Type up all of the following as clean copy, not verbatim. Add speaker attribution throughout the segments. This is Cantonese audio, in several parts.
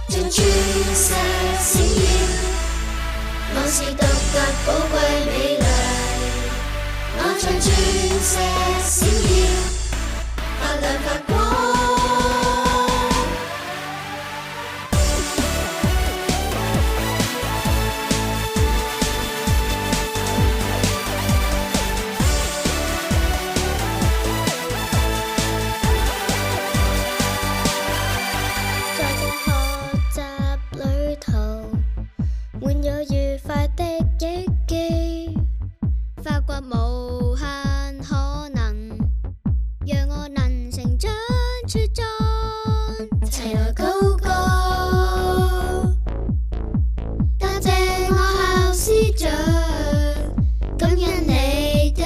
Speaker 1: 像鑽石閃耀，我是獨特寶貴美麗，我像鑽石閃耀，發亮發光。
Speaker 2: 滿有愉快的憶記，發掘無限可能，讓我能成長茁壯。
Speaker 1: 齊來高歌，多謝我校師長，感恩你的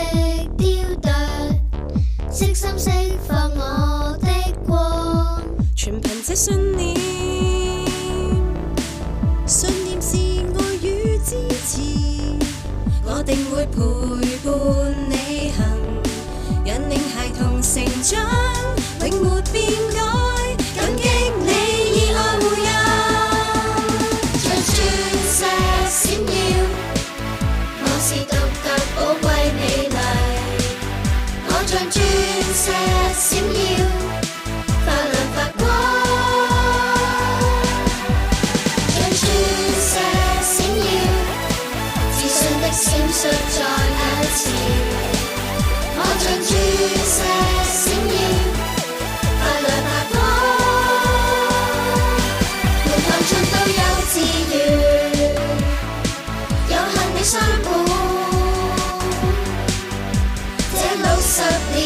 Speaker 1: 雕琢，悉心釋放我的光。
Speaker 3: 全憑這信念，信念是愛與支持，我定會陪伴你行，引領孩童成長，永沒變改，感激你以愛護佑。
Speaker 1: 像鑽石閃耀，我是獨特寶貴美麗，我像鑽石閃耀，發亮發光。閃爍在眼前，我像鑽石閃耀，發亮發光。從童進到幼稚園，有幸你相伴，這60年，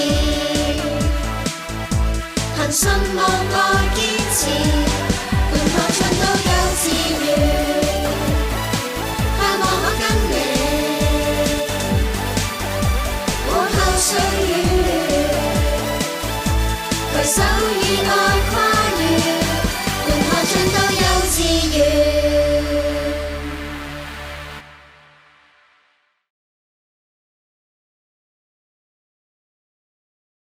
Speaker 1: 憑信望愛堅持。從童進到幼稚園，盼望可跟你歲月，攜手以愛。